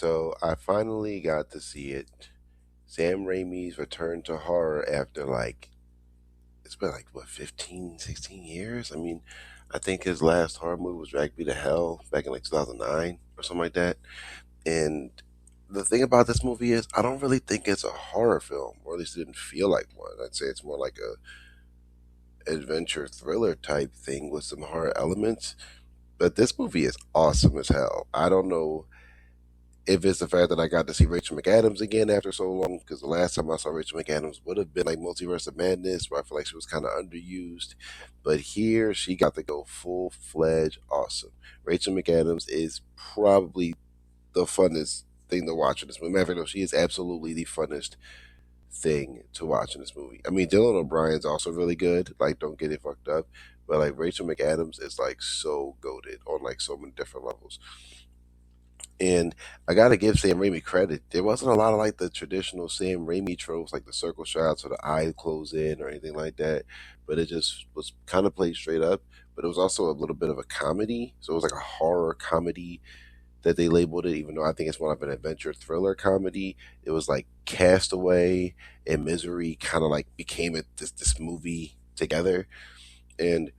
So I finally got to see it. Sam Raimi's return to horror after it's been like what 15, 16 years. I mean, I think his last horror movie was Drag Me to Hell back in like 2009 or something like that. And the thing about this movie is I don't really think it's a horror film, or at least it didn't feel like one. I'd say it's more like a adventure thriller type thing with some horror elements. But this movie is awesome as hell. I don't know if it's the fact that I got to see Rachel McAdams again after so long, because the last time I saw Rachel McAdams would have been like Multiverse of Madness, where I feel like she was kind of underused. But here, she got to go full fledged awesome. Rachel McAdams is probably the funnest thing to watch in this movie. Matter of fact, no, she is absolutely the funnest thing to watch in this movie. I mean, Dylan O'Brien's also really good. Like, don't get it fucked up. But like Rachel McAdams is like so goaded on like so many different levels. And I gotta give Sam Raimi credit. There wasn't a lot of like the traditional Sam Raimi tropes, like the circle shots or the eye close in or anything like that. But it just was kind of played straight up. But it was also a little bit of a comedy, so it was like a horror comedy that they labeled it. Even though I think it's more of an adventure thriller comedy, it was like Castaway and Misery kind of like became this movie together. And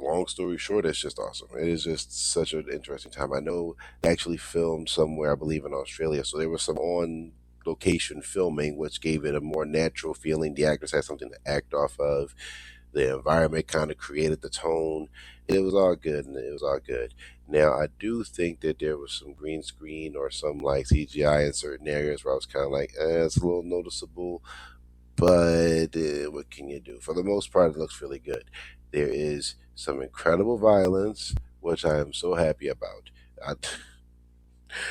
long story short, it's just awesome. It is just such an interesting time. I know they actually filmed somewhere, I believe in Australia, so there was some on location filming, which gave it a more natural feeling. The actors had something to act off of. The environment kind of created the tone. It was all good, and it was all good. Now, I do think that there was some green screen or some like CGI in certain areas where I was kind of like, it's a little noticeable, but what can you do? For the most part, it looks really good. There is some incredible violence, which I am so happy about. I,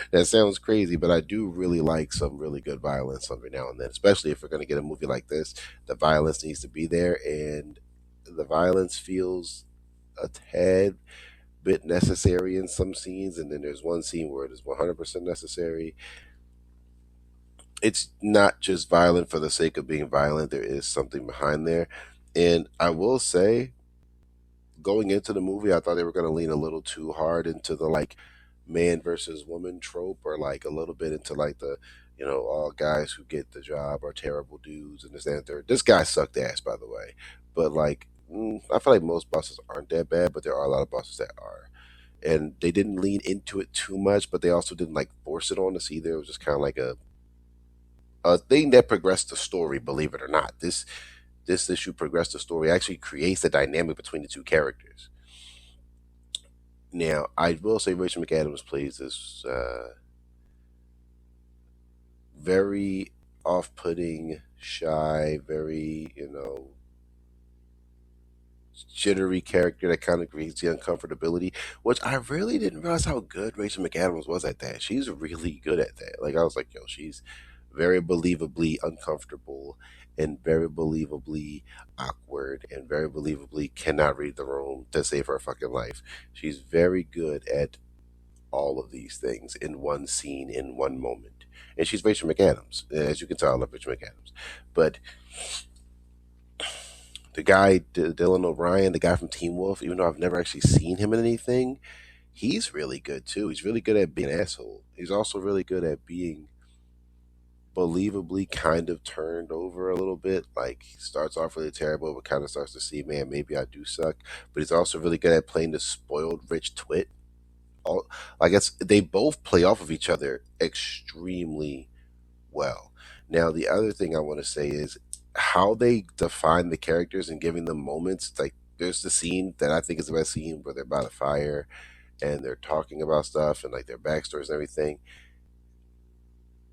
that sounds crazy, but I do really like some really good violence every now and then, especially if we're going to get a movie like this. The violence needs to be there, and the violence feels a tad bit necessary in some scenes, and then there's one scene where it is 100% necessary. It's not just violent for the sake of being violent. There is something behind there. And I will say, going into the movie, I thought they were going to lean a little too hard into the like man versus woman trope, or like a little bit into like the, all guys who get the job are terrible dudes and this, that, and third. This guy sucked ass, by the way. But like, I feel like most bosses aren't that bad, but there are a lot of bosses that are. And they didn't lean into it too much, but they also didn't like force it on us either. It was just kind of like a thing that progressed the story. Believe it or not, this issue progressed the story. Actually, creates the dynamic between the two characters. Now, I will say Rachel McAdams plays this very off-putting, shy, very jittery character that kind of creates the uncomfortability, which I really didn't realize how good Rachel McAdams was at that. She's really good at that. Like I was like, yo, she's very believably uncomfortable and very believably awkward and very believably cannot read the room to save her fucking life. She's very good at all of these things in one scene, in one moment. And she's Rachel McAdams. As you can tell, I love Rachel McAdams. But the guy, Dylan O'Brien, the guy from Teen Wolf, even though I've never actually seen him in anything, he's really good too. He's really good at being an asshole. He's also really good at being believably kind of turned over a little bit. Like he starts off really terrible, but kind of starts to see, man, maybe I do suck. But he's also really good at playing the spoiled rich twit. All I guess they both play off of each other extremely well. Now, the other thing I want to say is how they define the characters and giving them moments. Like there's the scene that I think is the best scene where they're by the fire and they're talking about stuff and like their backstories and everything.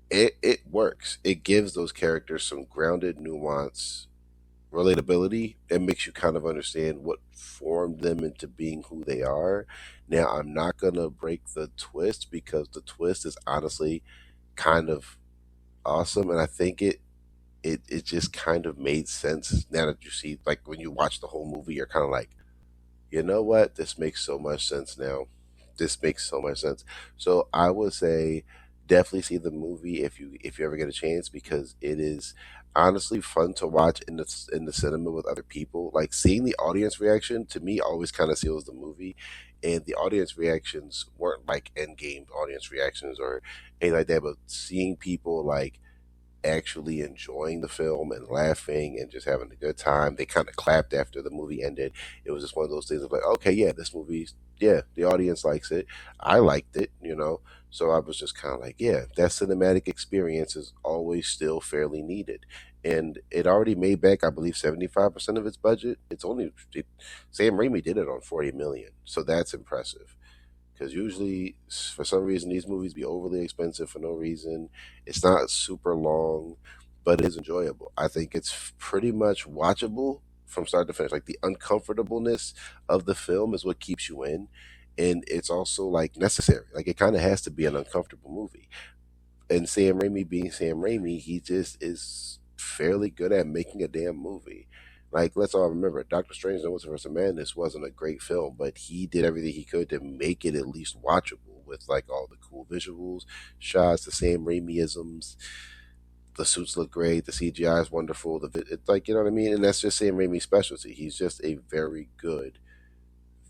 It works. It gives those characters some grounded nuance, relatability. It makes you kind of understand what formed them into being who they are. Now, I'm not gonna break the twist because the twist is honestly kind of awesome, and I think it just kind of made sense now that you see, like when you watch the whole movie, you're kind of like, you know what, this makes so much sense now. This makes so much sense. So I would say definitely see the movie if you ever get a chance, because it is honestly fun to watch in the cinema with other people. Like seeing the audience reaction to me always kind of seals the movie, and the audience reactions weren't like end game audience reactions or anything like that, but seeing people like actually enjoying the film and laughing and just having a good time. They kind of clapped after the movie ended. It was just one of those things of like, okay, yeah, this movie, yeah, the audience likes it. I liked it. So I was just kind of like, yeah, that cinematic experience is always still fairly needed. And it already made back, I believe, 75% of its budget. Sam Raimi did it on 40 million. So that's impressive, because usually for some reason these movies be overly expensive for no reason. It's not super long, but it is enjoyable. I think it's pretty much watchable from start to finish. Like the uncomfortableness of the film is what keeps you in, and it's also like necessary. Like it kind of has to be an uncomfortable movie. And Sam Raimi being Sam Raimi, he just is fairly good at making a damn movie. Like, let's all remember, Doctor Strange and the Multiverse of Madness wasn't a great film, but he did everything he could to make it at least watchable with like all the cool visuals, shots, the Sam Raimi-isms. The suits look great, the CGI is wonderful. It's like, you know what I mean? And that's just Sam Raimi's specialty. He's just a very good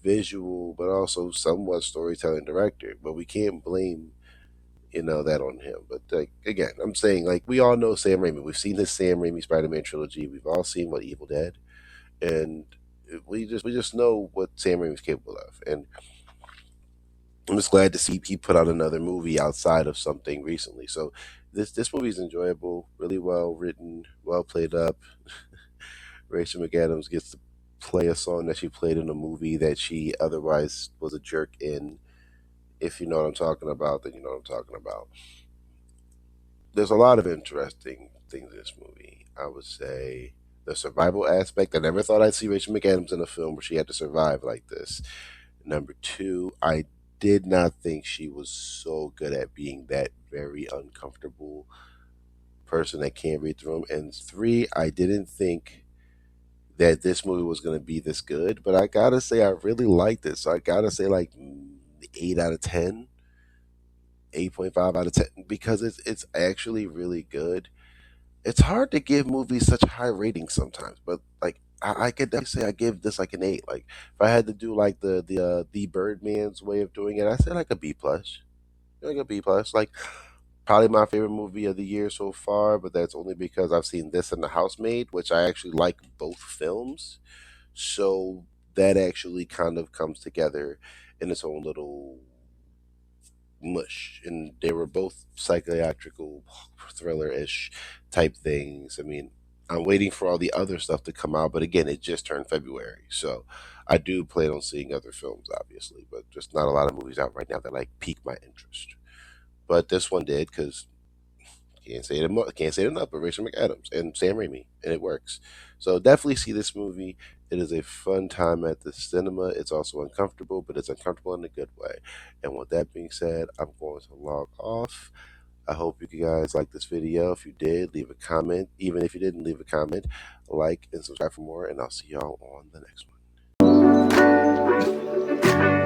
visual, but also somewhat storytelling director. But we can't blame that on him. But like again, I'm saying like we all know Sam Raimi. We've seen this Sam Raimi Spider-Man trilogy. We've all seen what Evil Dead, and we just know what Sam Raimi's capable of. And I'm just glad to see he put out another movie outside of something recently. So this movie is enjoyable, really well written, well played up. Rachel McAdams gets to play a song that she played in a movie that she otherwise was a jerk in. If you know what I'm talking about, then you know what I'm talking about. There's a lot of interesting things in this movie. I would say the survival aspect. I never thought I'd see Rachel McAdams in a film where she had to survive like this. Number two, I did not think she was so good at being that very uncomfortable person that can't read the room. And three, I didn't think that this movie was going to be this good. But I gotta say, I really liked it. So I gotta say, like 8 out of 10, 8.5 out of 10, because it's actually really good. It's hard to give movies such high ratings sometimes, but like I could definitely say I give this like an 8. Like if I had to do like the Birdman's way of doing it, I say like a B plus, like a B plus. Like probably my favorite movie of the year so far, but that's only because I've seen this and The Housemaid, which I actually like both films. So that actually kind of comes together in its own little mush, and they were both psychiatrical thriller-ish type things. I mean, I'm waiting for all the other stuff to come out, but again, it just turned February, so I do plan on seeing other films, obviously, but just not a lot of movies out right now that like pique my interest. But this one did, because can't say it enough, but Rachel McAdams and Sam Raimi, and it works. So definitely see this movie. It is a fun time at the cinema. It's also uncomfortable, but it's uncomfortable in a good way. And with that being said, I'm going to log off. I hope you guys liked this video. If you did, leave a comment. Even if you didn't leave a comment, like and subscribe for more. And I'll see y'all on the next one.